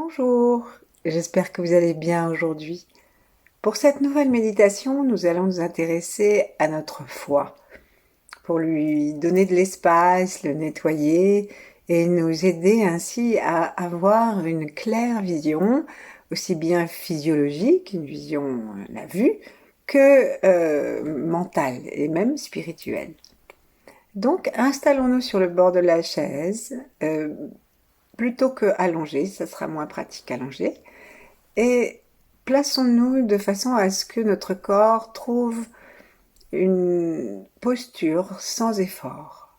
Bonjour, j'espère que vous allez bien aujourd'hui. Pour cette nouvelle méditation, nous allons nous intéresser à notre foi, pour lui donner de l'espace, le nettoyer et nous aider ainsi à avoir une claire vision, aussi bien physiologique, une vision à la vue, que mentale et même spirituelle. Donc installons-nous sur le bord de la chaise, plutôt que allongé, ça sera moins pratique allongé. Et plaçons-nous de façon à ce que notre corps trouve une posture sans effort.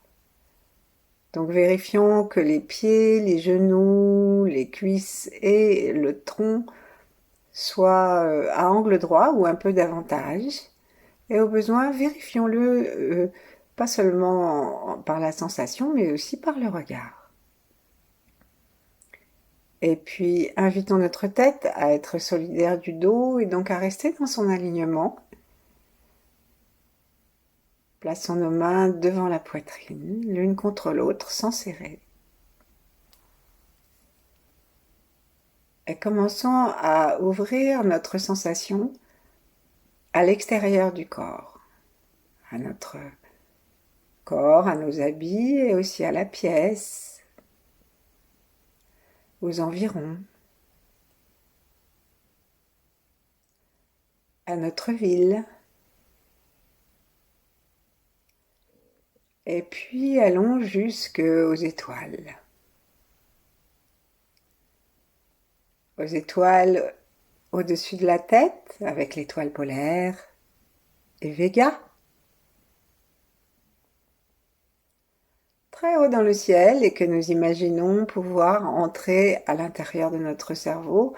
Donc vérifions que les pieds, les genoux, les cuisses et le tronc soient à angle droit ou un peu davantage. Et au besoin, vérifions-le pas seulement par la sensation, mais aussi par le regard. Et puis, invitons notre tête à être solidaire du dos et donc à rester dans son alignement. Plaçons nos mains devant la poitrine, l'une contre l'autre, sans serrer. Et commençons à ouvrir notre sensation à l'extérieur du corps, à notre corps, à nos habits et aussi à la pièce, aux environs, à notre ville. Et puis allons jusqu'aux étoiles. Aux étoiles au-dessus de la tête, avec l'étoile polaire et Vega. Très haut dans le ciel et que nous imaginons pouvoir entrer à l'intérieur de notre cerveau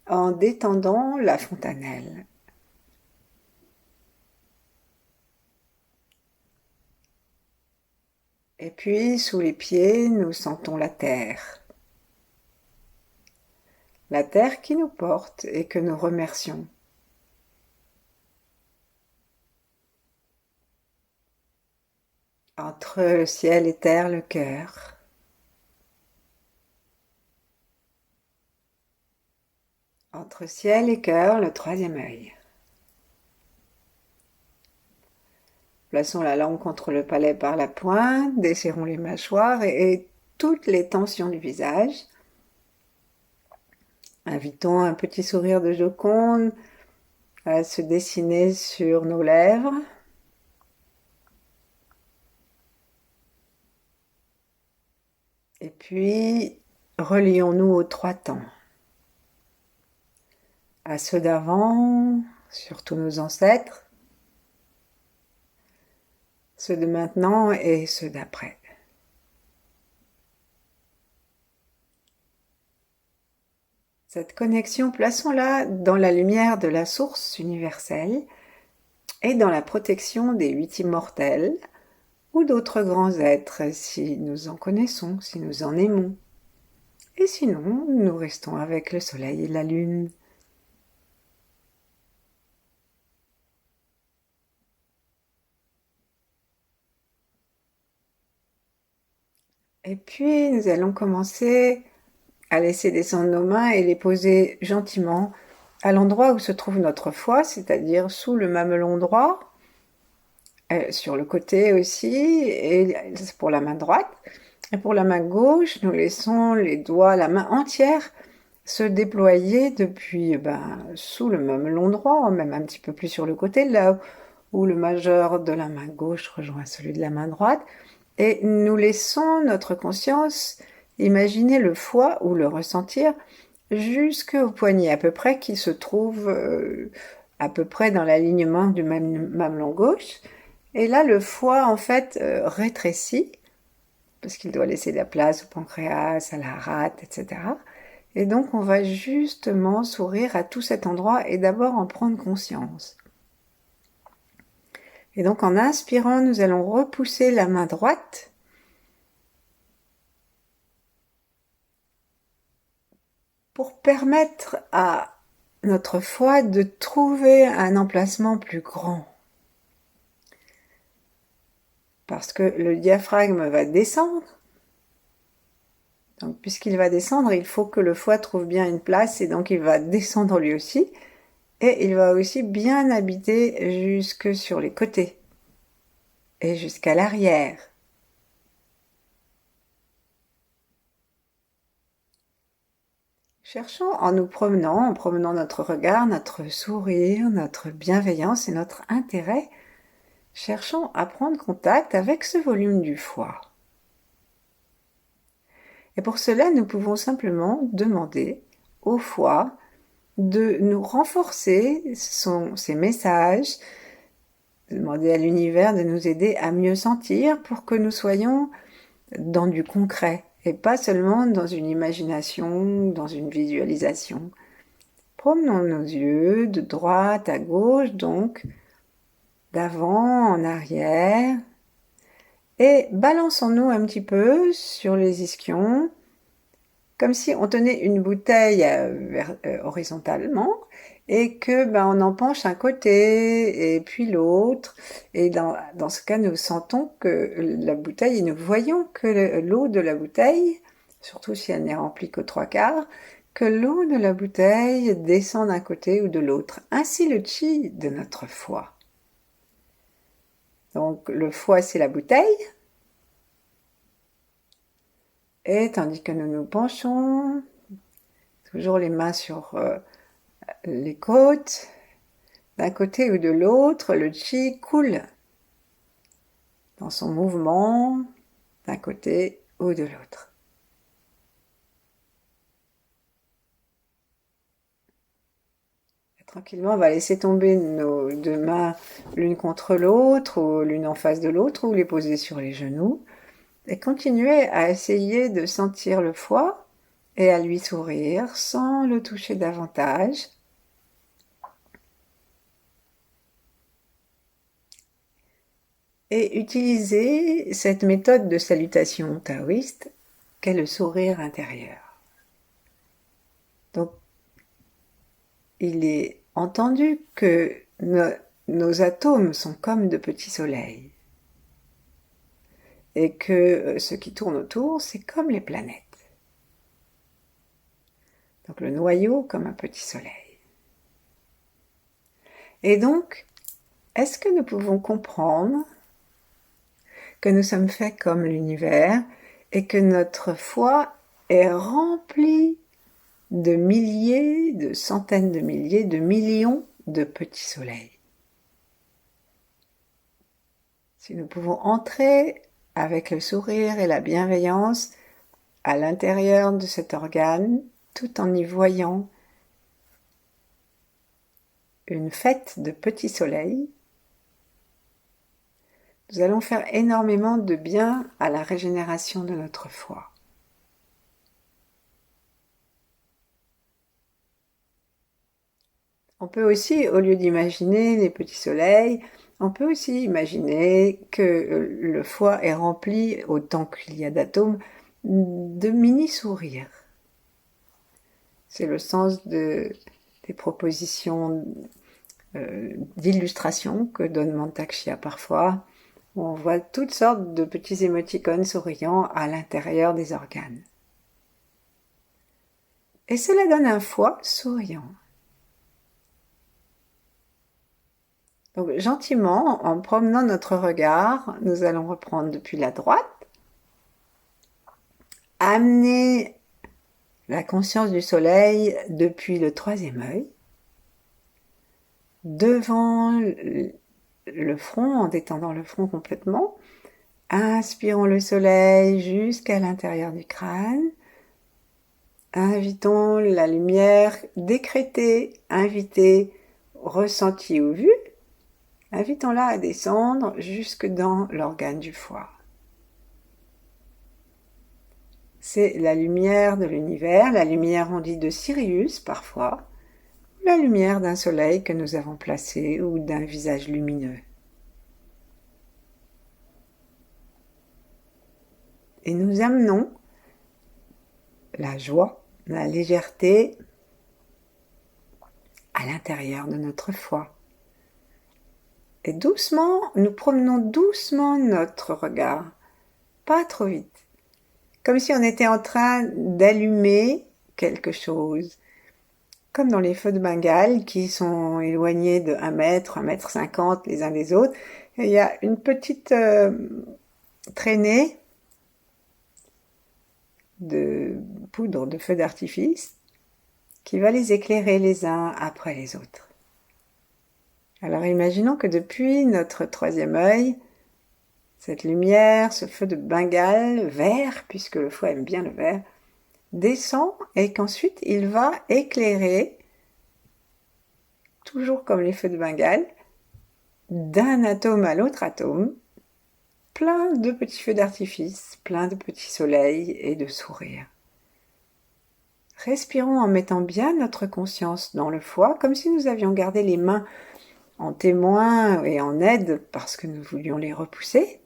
en détendant la fontanelle. Et puis, sous les pieds, nous sentons la terre. La terre qui nous porte et que nous remercions. Entre le ciel et terre, le cœur. Entre ciel et cœur, le troisième œil. Plaçons la langue contre le palais par la pointe, desserrons les mâchoires et toutes les tensions du visage. Invitons un petit sourire de Joconde à se dessiner sur nos lèvres. Et puis, relions-nous aux trois temps. À ceux d'avant, surtout nos ancêtres, ceux de maintenant et ceux d'après. Cette connexion, plaçons-la dans la lumière de la source universelle et dans la protection des huit immortels ou d'autres grands êtres si nous en connaissons, si nous en aimons. Et sinon, nous restons avec le soleil et la lune. Et puis, nous allons commencer à laisser descendre nos mains et les poser gentiment à l'endroit où se trouve notre foie, c'est-à-dire sous le mamelon droit, sur le côté aussi, et c'est pour la main droite. Et pour la main gauche, nous laissons les doigts, la main entière, se déployer depuis sous le mamelon droit, même un petit peu plus sur le côté, là où le majeur de la main gauche rejoint celui de la main droite. Et nous laissons notre conscience imaginer le foie ou le ressentir jusqu'au poignet à peu près qui se trouve à peu près dans l'alignement du mamelon gauche. Et là, le foie en fait rétrécit parce qu'il doit laisser de la place au pancréas, à la rate, etc. Et donc on va justement sourire à tout cet endroit et d'abord en prendre conscience. Et donc en inspirant, nous allons repousser la main droite pour permettre à notre foie de trouver un emplacement plus grand. Parce que le diaphragme va descendre Donc puisqu'il va descendre, il faut que le foie trouve bien une place et donc il va descendre lui aussi. Et il va aussi bien habiter jusque sur les côtés et jusqu'à l'arrière. Cherchons en promenant notre regard, notre sourire, notre bienveillance et notre intérêt, cherchons à prendre contact avec ce volume du foie. Et pour cela, nous pouvons simplement demander au foie de nous renforcer ses messages, demander à l'univers de nous aider à mieux sentir pour que nous soyons dans du concret et pas seulement dans une imagination, dans une visualisation. Promenons nos yeux de droite à gauche, donc d'avant en arrière, et balançons-nous un petit peu sur les ischions, comme si on tenait une bouteille horizontalement et que on en penche un côté et puis l'autre. Et dans ce cas, nous sentons que la bouteille, et nous voyons que l'eau de la bouteille, surtout si elle n'est remplie qu'aux 3/4, que l'eau de la bouteille descend d'un côté ou de l'autre. Ainsi le chi de notre foie. Donc le foie, c'est la bouteille. Et tandis que nous nous penchons, toujours les mains sur les côtes, d'un côté ou de l'autre, le chi coule dans son mouvement d'un côté ou de l'autre. Tranquillement, on va laisser tomber nos deux mains l'une contre l'autre ou l'une en face de l'autre ou les poser sur les genoux et continuer à essayer de sentir le foie et à lui sourire sans le toucher davantage. Et utiliser cette méthode de salutation taoïste qu'est le sourire intérieur. Donc, il est entendu que nos atomes sont comme de petits soleils et que ce qui tourne autour, c'est comme les planètes. Donc le noyau comme un petit soleil. Et donc, est-ce que nous pouvons comprendre que nous sommes faits comme l'univers et que notre foie est rempli de milliers, de centaines de milliers, de millions de petits soleils. Si nous pouvons entrer avec le sourire et la bienveillance à l'intérieur de cet organe, tout en y voyant une fête de petits soleils, nous allons faire énormément de bien à la régénération de notre foie. On peut aussi, au lieu d'imaginer les petits soleils, on peut aussi imaginer que le foie est rempli, autant qu'il y a d'atomes, de mini-sourires. C'est le sens des propositions d'illustration que donne Mantak Chia parfois, où on voit toutes sortes de petits émoticônes souriants à l'intérieur des organes. Et cela donne un foie souriant. Donc gentiment, en promenant notre regard, nous allons reprendre depuis la droite, amener la conscience du soleil depuis le troisième œil, devant le front, en détendant le front complètement. Inspirons le soleil jusqu'à l'intérieur du crâne. Invitons la lumière décrétée, invitée, ressentie ou vue. Invitons-la à descendre jusque dans l'organe du foie. C'est la lumière de l'univers, la lumière on dit de Sirius parfois, la lumière d'un soleil que nous avons placé ou d'un visage lumineux. Et nous amenons la joie, la légèreté à l'intérieur de notre foie. Et doucement, nous promenons doucement notre regard, pas trop vite, comme si on était en train d'allumer quelque chose. Comme dans les feux de Bengale qui sont éloignés de 1 mètre 50 les uns des autres. Et il y a une petite traînée de poudre de feu d'artifice qui va les éclairer les uns après les autres. Alors imaginons que depuis notre troisième œil, cette lumière, ce feu de Bengale vert, puisque le foie aime bien le vert, descend et qu'ensuite il va éclairer, toujours comme les feux de Bengale, d'un atome à l'autre atome, plein de petits feux d'artifice, plein de petits soleils et de sourires. Respirons en mettant bien notre conscience dans le foie, comme si nous avions gardé les mains en témoin et en aide parce que nous voulions les repousser.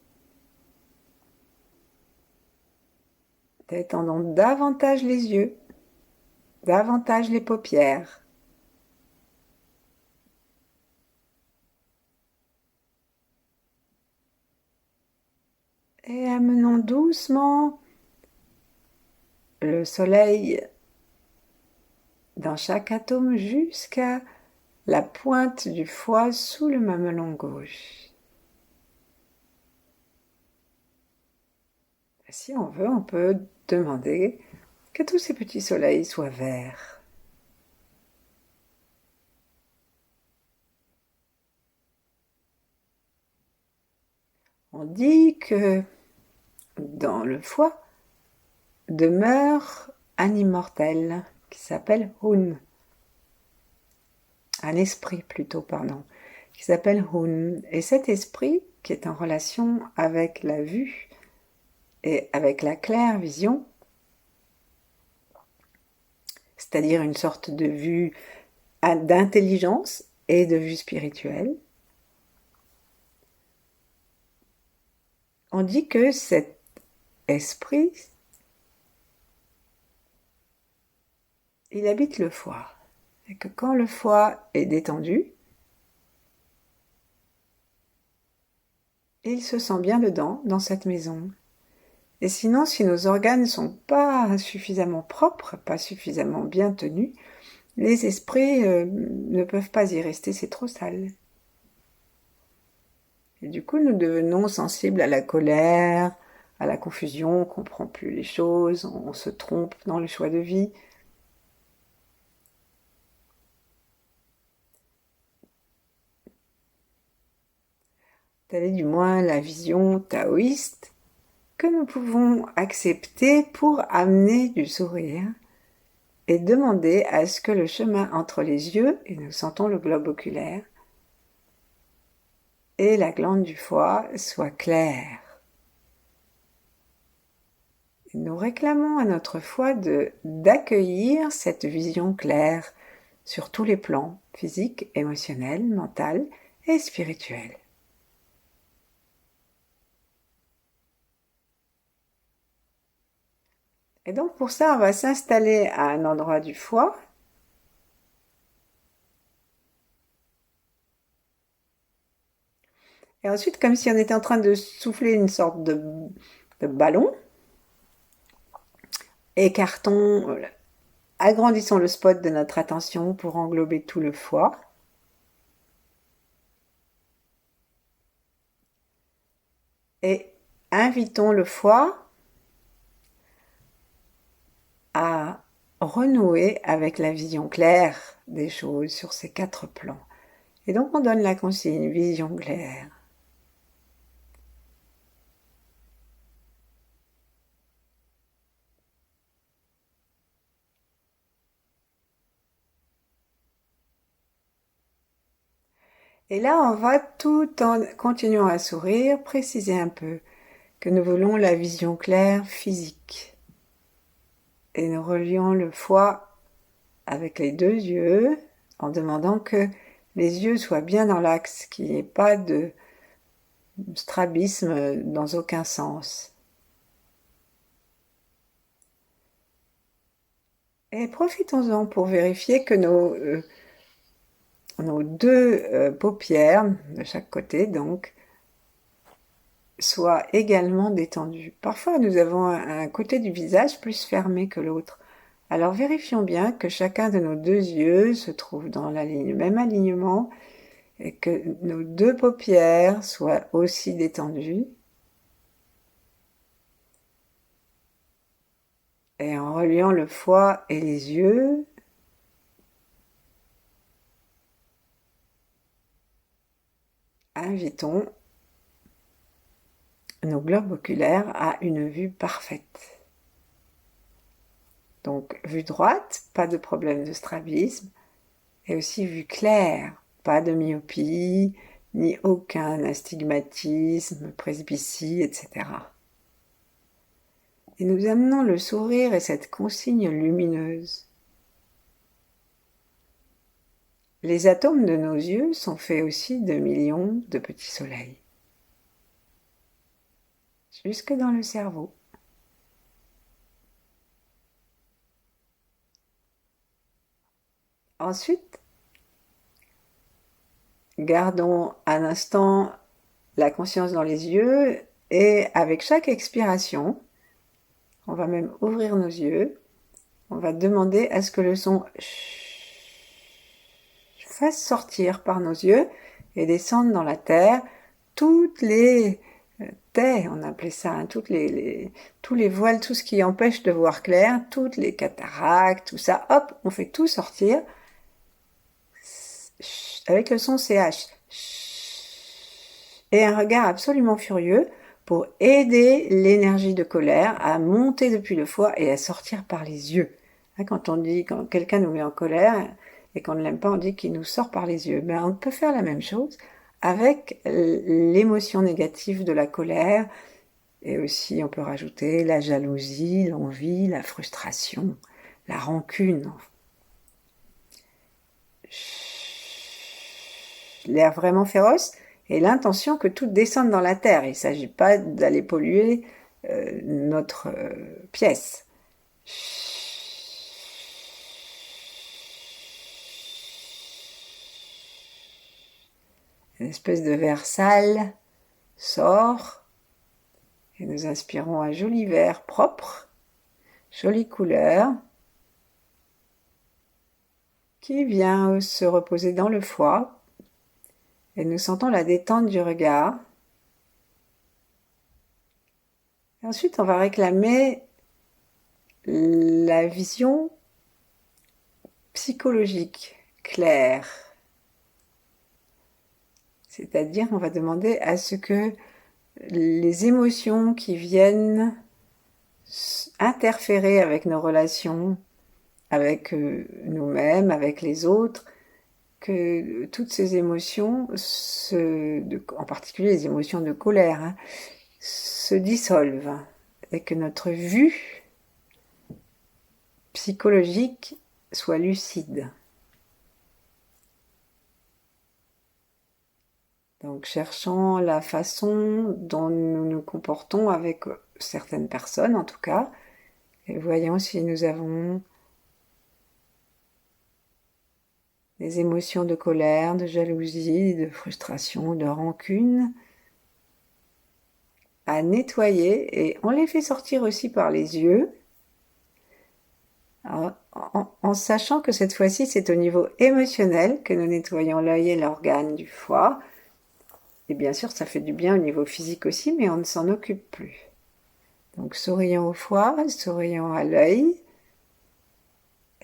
Détendons davantage les yeux, davantage les paupières. Et amenons doucement le soleil dans chaque atome jusqu'à la pointe du foie sous le mamelon gauche. Si on veut, on peut demander que tous ces petits soleils soient verts. On dit que dans le foie demeure un immortel qui s'appelle Hun. Un esprit plutôt, pardon, qui s'appelle Hun. Et cet esprit, qui est en relation avec la vue et avec la claire vision, c'est-à-dire une sorte de vue d'intelligence et de vue spirituelle, on dit que cet esprit, il habite le foie. Et que quand le foie est détendu, il se sent bien dedans, dans cette maison. Et sinon, si nos organes ne sont pas suffisamment propres, pas suffisamment bien tenus, les esprits ne peuvent pas y rester, c'est trop sale. Et du coup, nous devenons sensibles à la colère, à la confusion, on ne comprend plus les choses, on se trompe dans le choix de vie. Telle est du moins la vision taoïste que nous pouvons accepter pour amener du sourire et demander à ce que le chemin entre les yeux, et nous sentons le globe oculaire, et la glande du foie soit clair. Nous réclamons à notre foie d'accueillir cette vision claire sur tous les plans, physique, émotionnel, mental et spirituel. Et donc pour ça, on va s'installer à un endroit du foie. Et ensuite, comme si on était en train de souffler une sorte de ballon, écartons, agrandissons le spot de notre attention pour englober tout le foie. Et invitons le foie à renouer avec la vision claire des choses sur ces 4 plans. Et donc on donne la consigne, vision claire. Et là, on va, tout en continuant à sourire, préciser un peu que nous voulons la vision claire physique. Et nous relions le foie avec les 2 yeux, en demandant que les yeux soient bien dans l'axe, qu'il n'y ait pas de strabisme dans aucun sens. Et profitons-en pour vérifier que nos 2 paupières, de chaque côté donc, soit également détendu. Parfois, nous avons un côté du visage plus fermé que l'autre. Alors vérifions bien que chacun de nos deux yeux se trouve dans le même alignement et que nos deux paupières soient aussi détendues. Et en reliant le foie et les yeux, invitons nos globes oculaires à une vue parfaite. Donc vue droite, pas de problème de strabisme, et aussi vue claire, pas de myopie, ni aucun astigmatisme, presbytie, etc. Et nous amenons le sourire et cette consigne lumineuse. Les atomes de nos yeux sont faits aussi de millions de petits soleils. Jusque dans le cerveau. Ensuite, gardons un instant la conscience dans les yeux et avec chaque expiration, on va même ouvrir nos yeux, on va demander à ce que le son fasse sortir par nos yeux et descendre dans la terre toutes les taie, on appelait ça, hein, tous les voiles, tout ce qui empêche de voir clair, toutes les cataractes, tout ça, hop, on fait tout sortir avec le son CH. Et un regard absolument furieux pour aider l'énergie de colère à monter depuis le foie et à sortir par les yeux. Quand quelqu'un nous met en colère et qu'on ne l'aime pas, on dit qu'il nous sort par les yeux. Ben, on peut faire la même chose avec l'émotion négative de la colère, et aussi on peut rajouter la jalousie, l'envie, la frustration, la rancune. L'air vraiment féroce et l'intention que tout descende dans la terre. Il ne s'agit pas d'aller polluer notre pièce. Une espèce de verre sale sort et nous inspirons un joli verre propre, jolie couleur, qui vient se reposer dans le foie et nous sentons la détente du regard. Et ensuite, on va réclamer la vision psychologique claire. C'est-à-dire, on va demander à ce que les émotions qui viennent interférer avec nos relations, avec nous-mêmes, avec les autres, que toutes ces émotions, en particulier les émotions de colère, hein, se dissolvent et que notre vue psychologique soit lucide. Donc cherchons la façon dont nous nous comportons avec certaines personnes en tout cas, et voyons si nous avons des émotions de colère, de jalousie, de frustration, de rancune à nettoyer, et on les fait sortir aussi par les yeux, en sachant que cette fois-ci c'est au niveau émotionnel que nous nettoyons l'œil et l'organe du foie. Et bien sûr, ça fait du bien au niveau physique aussi, mais on ne s'en occupe plus. Donc, sourions au foie, sourions à l'œil,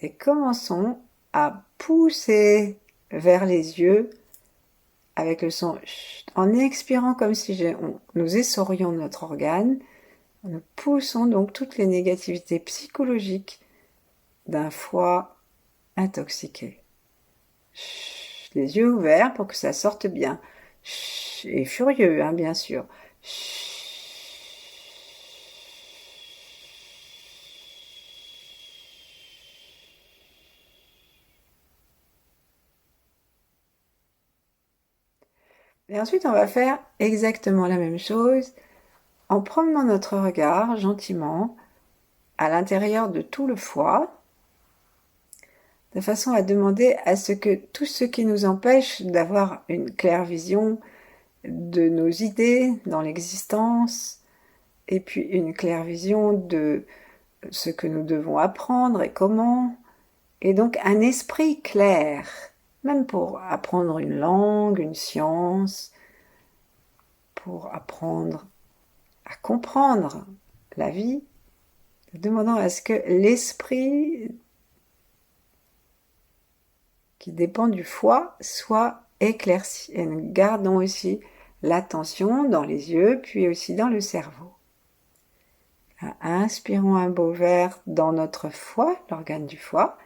et commençons à pousser vers les yeux avec le son en expirant comme si nous essorrions notre organe. Nous poussons donc toutes les négativités psychologiques d'un foie intoxiqué. Les yeux ouverts pour que ça sorte bien. Et furieux, hein, bien sûr. Et ensuite, on va faire exactement la même chose en promenant notre regard gentiment à l'intérieur de tout le foie, de façon à demander à ce que tout ce qui nous empêche d'avoir une claire vision, de nos idées dans l'existence, et puis une claire vision de ce que nous devons apprendre et comment, et donc un esprit clair, même pour apprendre une langue, une science, pour apprendre à comprendre la vie, demandant à ce que l'esprit qui dépend du foie soit éclairci. Et nous gardons aussi l'attention dans les yeux, puis aussi dans le cerveau. Inspirons un beau verre dans notre foie, l'organe du foie,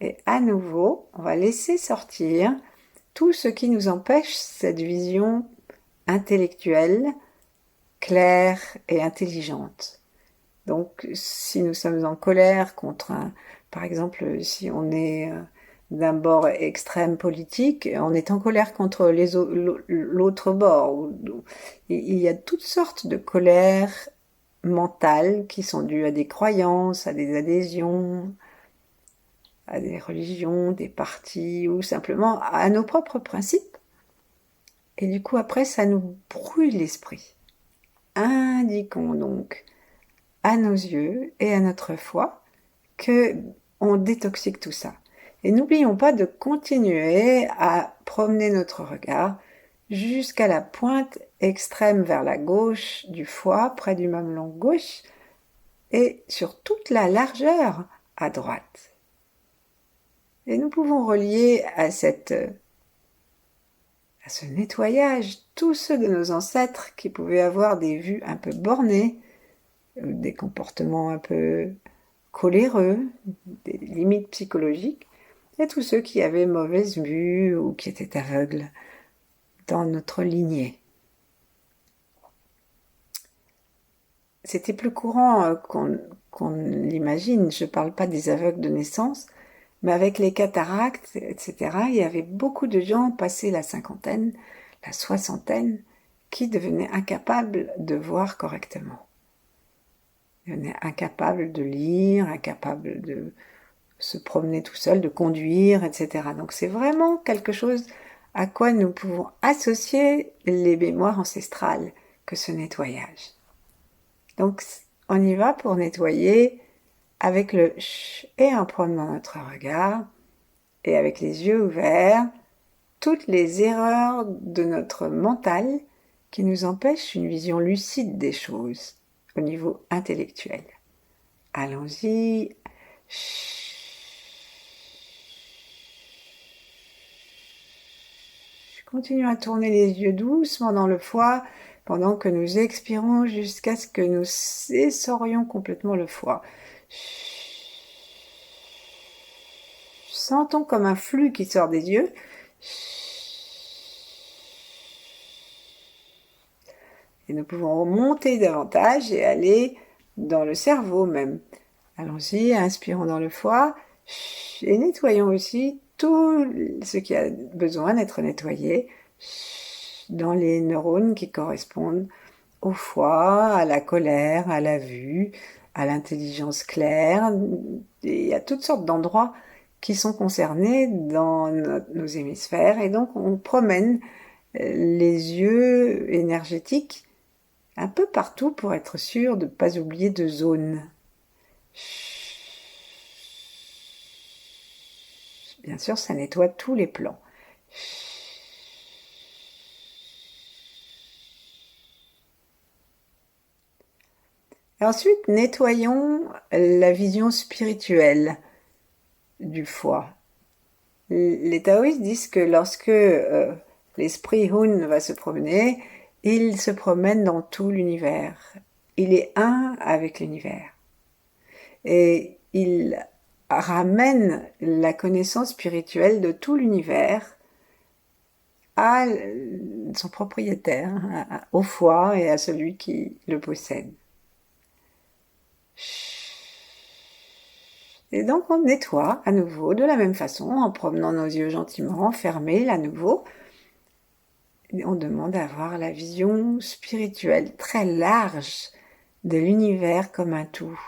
et à nouveau, on va laisser sortir tout ce qui nous empêche cette vision intellectuelle, claire et intelligente. Donc, si nous sommes en colère contre par exemple, si on est d'un bord extrême politique, on est en colère contre l'autre bord. Il y a toutes sortes de colères mentales qui sont dues à des croyances, à des adhésions, à des religions, des partis, ou simplement à nos propres principes. Et du coup, après, ça nous brûle l'esprit. Indiquons donc à nos yeux et à notre foi que on détoxique tout ça. Et n'oublions pas de continuer à promener notre regard jusqu'à la pointe extrême vers la gauche du foie, près du mamelon gauche, et sur toute la largeur à droite. Et nous pouvons relier à ce nettoyage tous ceux de nos ancêtres qui pouvaient avoir des vues un peu bornées, des comportements un peu coléreux, des limites psychologiques, et tous ceux qui avaient mauvaise vue ou qui étaient aveugles dans notre lignée. C'était plus courant qu'on l'imagine. Je ne parle pas des aveugles de naissance, mais avec les cataractes, etc., il y avait beaucoup de gens passés la cinquantaine, la soixantaine, qui devenaient incapables de voir correctement. Ils devenaient incapables de lire, incapables de se promener tout seul, de conduire, etc. Donc c'est vraiment quelque chose à quoi nous pouvons associer les mémoires ancestrales que ce nettoyage. Donc on y va pour nettoyer avec le ch et en promenant notre regard et avec les yeux ouverts toutes les erreurs de notre mental qui nous empêchent une vision lucide des choses au niveau intellectuel. Allons-y. Continuons à tourner les yeux doucement dans le foie pendant que nous expirons jusqu'à ce que nous essorions complètement le foie. Sentons comme un flux qui sort des yeux. Et nous pouvons remonter davantage et aller dans le cerveau même. Allons-y, inspirons dans le foie et nettoyons aussi tout ce qui a besoin d'être nettoyé dans les neurones qui correspondent au foie, à la colère, à la vue, à l'intelligence claire. Et il y a toutes sortes d'endroits qui sont concernés dans nos hémisphères et donc on promène les yeux énergétiques un peu partout pour être sûr de ne pas oublier de zone. Bien sûr, ça nettoie tous les plans. Et ensuite, nettoyons la vision spirituelle du foie. Les taoïstes disent que lorsque l'esprit Hun va se promener, il se promène dans tout l'univers. Il est un avec l'univers. Et il ramène la connaissance spirituelle de tout l'univers à son propriétaire, au foie et à celui qui le possède. Et donc on nettoie à nouveau de la même façon en promenant nos yeux gentiment, fermés à nouveau. Et on demande à avoir la vision spirituelle très large de l'univers comme un tout.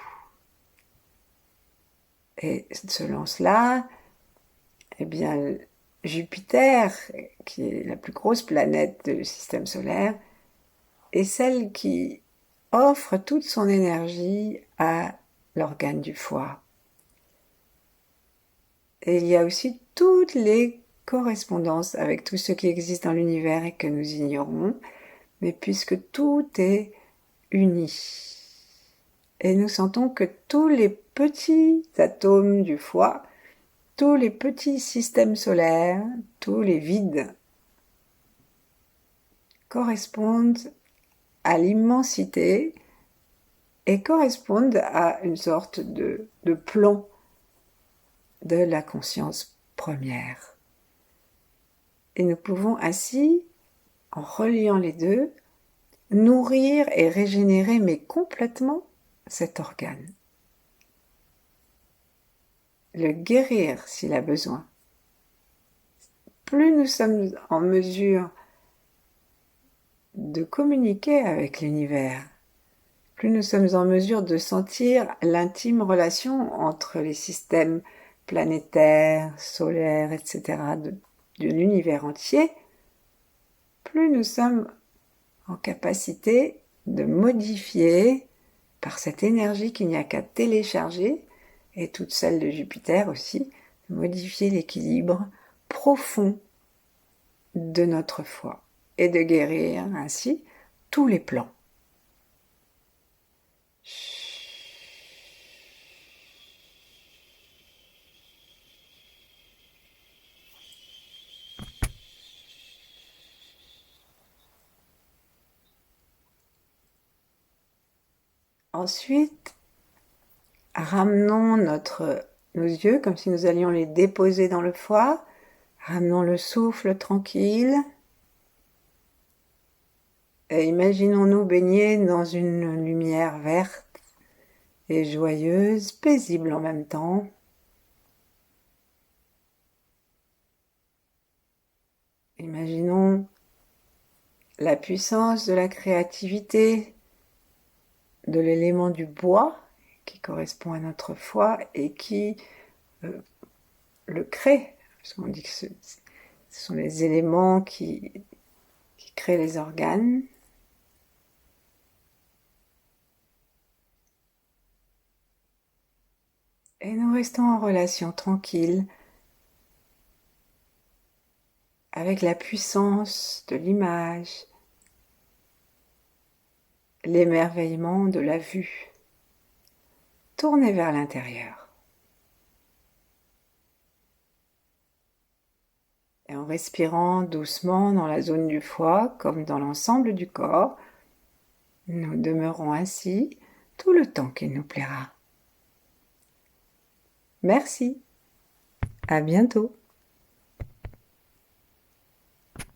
Et selon cela, eh bien, Jupiter, qui est la plus grosse planète du système solaire, est celle qui offre toute son énergie à l'organe du foie. Et il y a aussi toutes les correspondances avec tout ce qui existe dans l'univers et que nous ignorons, mais puisque tout est uni. Et nous sentons que tous les petits atomes du foie, tous les petits systèmes solaires, tous les vides correspondent à l'immensité et correspondent à une sorte de plan de la conscience première. Et nous pouvons ainsi, en reliant les deux, nourrir et régénérer, mais complètement, cet organe. Le guérir s'il a besoin. Plus nous sommes en mesure de communiquer avec l'univers, plus nous sommes en mesure de sentir l'intime relation entre les systèmes planétaires, solaires, etc., de l'univers entier, plus nous sommes en capacité de modifier, par cette énergie qu'il n'y a qu'à télécharger, et toute celle de Jupiter aussi, modifier l'équilibre profond de notre foi et de guérir ainsi tous les plans. Ensuite, ramenons nos yeux comme si nous allions les déposer dans le foie. Ramenons le souffle tranquille. Et imaginons-nous baigner dans une lumière verte et joyeuse, paisible en même temps. Imaginons la puissance de la créativité, de l'élément du bois qui correspond à notre foie et qui le crée. Parce qu'on dit que ce sont les éléments qui créent les organes. Et nous restons en relation tranquille avec la puissance de l'image, l'émerveillement de la vue, tournée vers l'intérieur. Et en respirant doucement dans la zone du foie, comme dans l'ensemble du corps, nous demeurons ainsi tout le temps qu'il nous plaira. Merci. À bientôt.